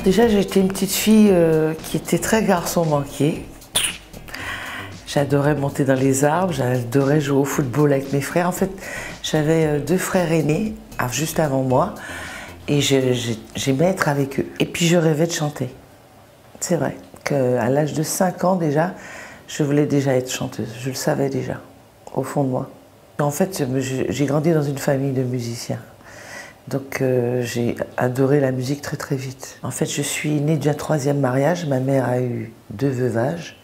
déjà, j'étais une petite fille qui était très garçon manqué. J'adorais monter dans les arbres, j'adorais jouer au football avec mes frères. En fait, j'avais deux frères aînés, juste avant moi, et j'aimais être avec eux. Et puis je rêvais de chanter. C'est vrai qu'à l'âge de 5 ans déjà, je voulais déjà être chanteuse. Je le savais déjà, au fond de moi. En fait, j'ai grandi dans une famille de musiciens. Donc j'ai adoré la musique très très vite. En fait, je suis née d'un 3e mariage. Ma mère a eu 2 veuvages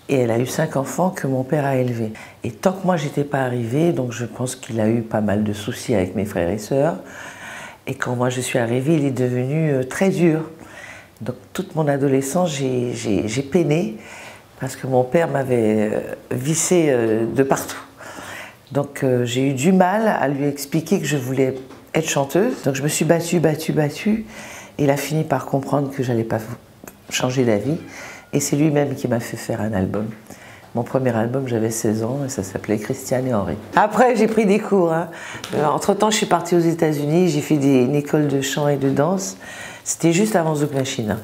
et elle a eu 5 enfants que mon père a élevés. Et tant que moi j'étais pas arrivée, donc je pense qu'il a eu pas mal de soucis avec mes frères et sœurs. Et quand moi je suis arrivée, il est devenu très dur. Donc toute mon adolescence, j'ai peiné parce que mon père m'avait vissé de partout. Donc j'ai eu du mal à lui expliquer que je voulais être chanteuse. Donc je me suis battue. Et il a fini par comprendre que j'allais pas changer d'avis. Et c'est lui-même qui m'a fait faire un album. Mon premier album, j'avais 16 ans et ça s'appelait Christiane et Henri. Après, j'ai pris des cours. Entre-temps, je suis partie aux États-Unis, j'ai fait une école de chant et de danse. C'était juste avant Zouk Machine.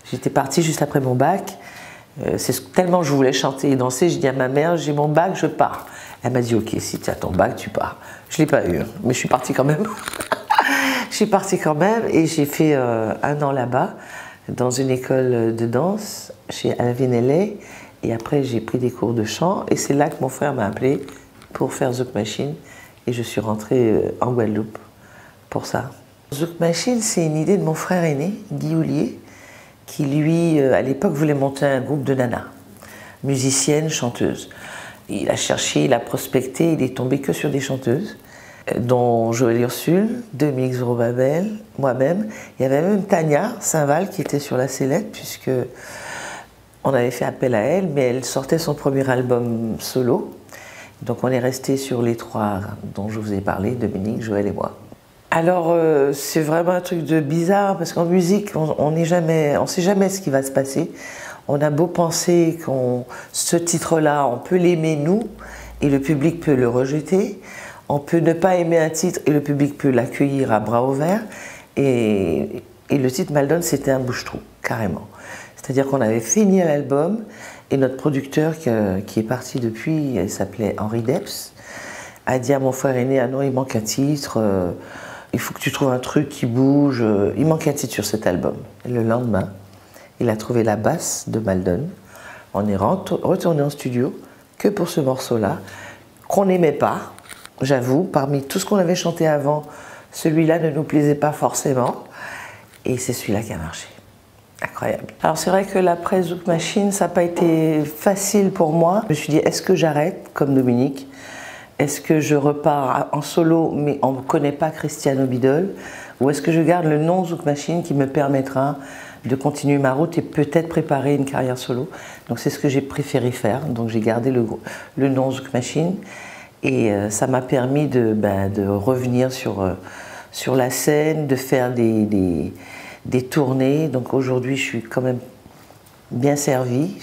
J'étais partie juste après mon bac. Tellement je voulais chanter et danser, j'ai dit à ma mère, j'ai mon bac, je pars. Elle m'a dit, ok, si tu as ton bac, tu pars. Je ne l'ai pas eu, mais je suis partie quand même. Je suis partie quand même et j'ai fait 1 an là-bas, dans une école de danse, chez Alvin Ailey. Et après, j'ai pris des cours de chant et c'est là que mon frère m'a appelé pour faire Zouk Machine. Et je suis rentrée en Guadeloupe pour ça. Zouk Machine, c'est une idée de mon frère aîné, Guy Houllier, qui lui, à l'époque, voulait monter un groupe de nanas, musiciennes, chanteuses. Il a cherché, il a prospecté, il est tombé que sur des chanteuses, dont Joëlle Ursule, Dominique Zorobabel, moi-même. Il y avait même Tania Saint-Val qui était sur la sellette, puisque on avait fait appel à elle, mais elle sortait son premier album solo. Donc on est resté sur les 3 dont je vous ai parlé, Dominique, Joëlle et moi. Alors c'est vraiment un truc de bizarre, parce qu'en musique, on ne sait jamais ce qui va se passer. On a beau penser ce titre-là, on peut l'aimer nous, et le public peut le rejeter. On peut ne pas aimer un titre, et le public peut l'accueillir à bras ouverts. Et le titre Maldon, c'était un bouche-trou, carrément. C'est-à-dire qu'on avait fini l'album, et notre producteur, qui est parti depuis, il s'appelait Henri Depps, a dit à mon frère aîné, ah non, il manque un titre, il faut que tu trouves un truc qui bouge, il manque un titre sur cet album. Et le lendemain, il a trouvé la basse de Maldon. On est retourné en studio que pour ce morceau-là, qu'on n'aimait pas, j'avoue. Parmi tout ce qu'on avait chanté avant, celui-là ne nous plaisait pas forcément. Et c'est celui-là qui a marché. Incroyable. Alors c'est vrai que l'après Zouk Machine, ça n'a pas été facile pour moi. Je me suis dit, est-ce que j'arrête comme Dominique? Est-ce que je repars en solo, mais on ne connaît pas Christiane Obidol? Ou est-ce que je garde le nom Zouk Machine qui me permettra de continuer ma route et peut-être préparer une carrière solo? Donc c'est ce que j'ai préféré faire. Donc j'ai gardé le nom Zouk Machine et ça m'a permis de revenir sur la scène, de faire des tournées. Donc aujourd'hui je suis quand même bien servie.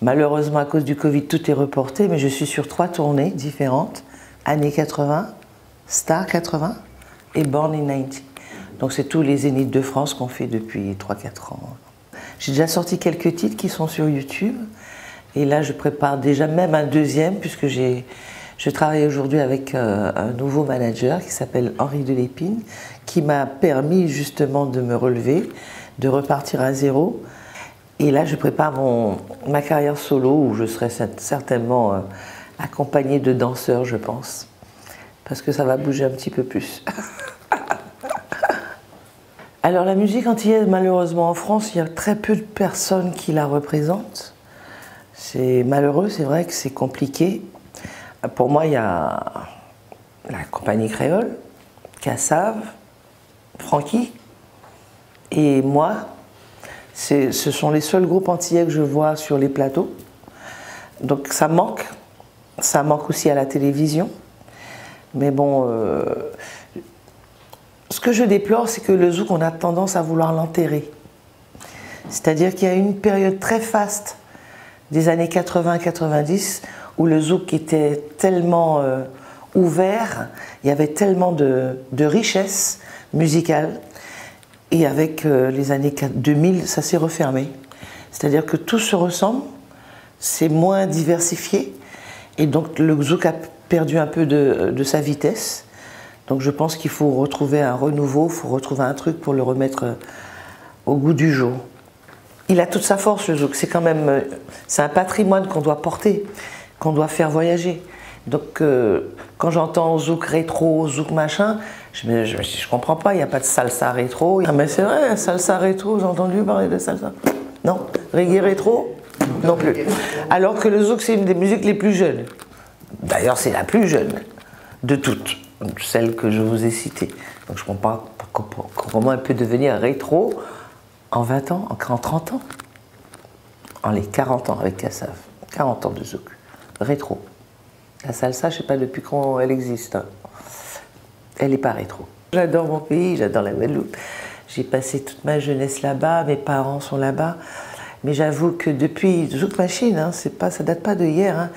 Malheureusement, à cause du Covid, tout est reporté, mais je suis sur 3 tournées différentes. Années 80, Star 80 et Born in 90. Donc c'est tous les Zéniths de France qu'on fait depuis 3-4 ans. J'ai déjà sorti quelques titres qui sont sur YouTube. Et là, je prépare déjà même un 2e, puisque je travaille aujourd'hui avec un nouveau manager qui s'appelle Henri Delépine, qui m'a permis justement de me relever, de repartir à zéro. Et là, je prépare ma carrière solo, où je serai certainement accompagnée de danseurs, je pense. Parce que ça va bouger un petit peu plus. Alors la musique antillaise, malheureusement en France, il y a très peu de personnes qui la représentent. C'est malheureux, c'est vrai que c'est compliqué. Pour moi, il y a la compagnie créole, Cassave, Francky et moi. Ce sont les seuls groupes antillais que je vois sur les plateaux. Donc ça manque aussi à la télévision. Mais bon, ce que je déplore, c'est que le zouk, on a tendance à vouloir l'enterrer. C'est-à-dire qu'il y a une période très faste des années 80-90 où le zouk était tellement ouvert, il y avait tellement de richesse musicale. Et avec les années 2000, ça s'est refermé. C'est-à-dire que tout se ressemble, c'est moins diversifié, et donc le zouk a perdu un peu de sa vitesse. Donc je pense qu'il faut retrouver un renouveau, il faut retrouver un truc pour le remettre au goût du jour. Il a toute sa force, le zouk. C'est quand même, c'est un patrimoine qu'on doit porter, qu'on doit faire voyager. Donc quand j'entends zouk rétro, zouk machin, je comprends pas, il n'y a pas de salsa rétro. Ah mais c'est vrai, salsa rétro, j'ai entendu parler de salsa. Non, reggae rétro, non plus. Alors que le zouk, c'est une des musiques les plus jeunes. D'ailleurs, c'est la plus jeune de toutes, celle que je vous ai citée. Donc je comprends pas comment elle peut devenir rétro en 20 ans, en 30 ans, en les 40 ans avec Kassav. 40 ans de zouk, rétro. La salsa, je ne sais pas depuis quand elle existe. Hein. Elle n'est pas rétro. J'adore mon pays, j'adore la Guadeloupe. J'ai passé toute ma jeunesse là-bas, mes parents sont là-bas. Mais j'avoue que depuis Zouk Machine, hein, ça date pas de hier. Hein.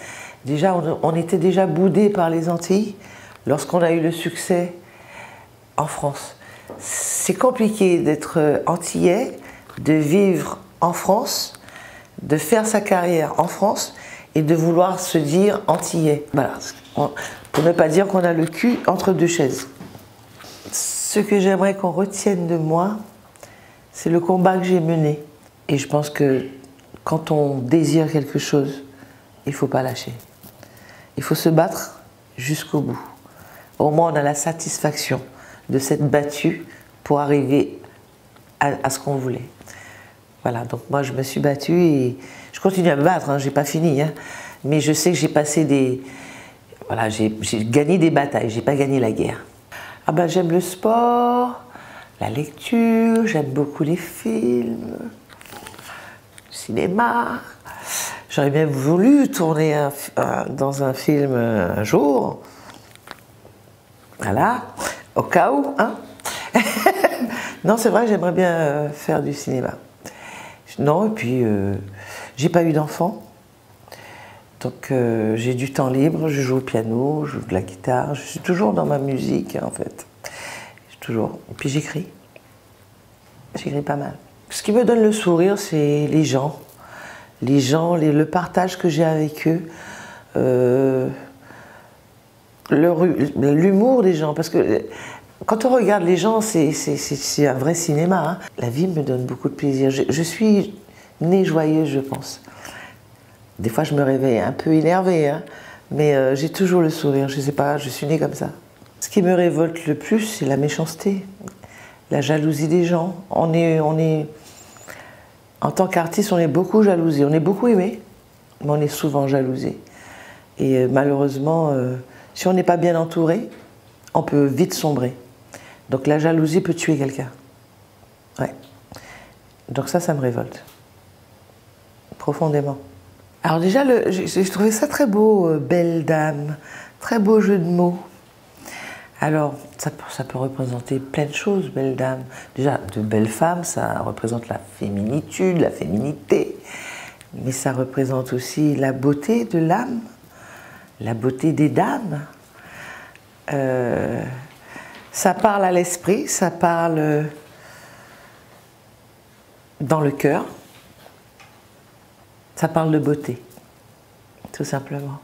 Déjà, on était déjà boudés par les Antilles lorsqu'on a eu le succès en France. C'est compliqué d'être antillais, de vivre en France, de faire sa carrière en France et de vouloir se dire antillais. Voilà, pour ne pas dire qu'on a le cul entre deux chaises. Ce que j'aimerais qu'on retienne de moi, c'est le combat que j'ai mené. Et je pense que quand on désire quelque chose, il ne faut pas lâcher. Il faut se battre jusqu'au bout. Au moins, on a la satisfaction de s'être battu pour arriver à ce qu'on voulait. Voilà, donc moi je me suis battue et je continue à me battre, hein, j'ai pas fini. Hein, mais je sais que j'ai passé des... Voilà, j'ai gagné des batailles, j'ai pas gagné la guerre. Ah ben j'aime le sport, la lecture, j'aime beaucoup les films, le cinéma. J'aurais bien voulu tourner dans un film un jour. Voilà, au cas où, hein. Non, c'est vrai, j'aimerais bien faire du cinéma. Non, et puis j'ai pas eu d'enfant. Donc j'ai du temps libre, je joue au piano, je joue de la guitare, je suis toujours dans ma musique en fait. Toujours. Et puis j'écris. J'écris pas mal. Ce qui me donne le sourire, c'est les gens. Les gens, le partage que j'ai avec eux. L'humour des gens. Parce que quand on regarde les gens, c'est un vrai cinéma. Hein. La vie me donne beaucoup de plaisir. Je suis née joyeuse, je pense. Des fois, je me réveille un peu énervée, hein, mais j'ai toujours le sourire. Je sais pas, je suis née comme ça. Ce qui me révolte le plus, c'est la méchanceté, la jalousie des gens. En tant qu'artiste, on est beaucoup jalousé. On est beaucoup aimé, mais on est souvent jalousé. Et malheureusement, si on n'est pas bien entouré, on peut vite sombrer. Donc la jalousie peut tuer quelqu'un. Ouais. Donc ça me révolte. Profondément. Alors déjà, j'ai trouvé ça très beau, belle dame, très beau jeu de mots. Alors, ça peut représenter plein de choses, belle dame. Déjà, de belles femmes, ça représente la féminitude, la féminité, mais ça représente aussi la beauté de l'âme, la beauté des dames. Ça parle à l'esprit, ça parle dans le cœur. Ça parle de beauté, tout simplement.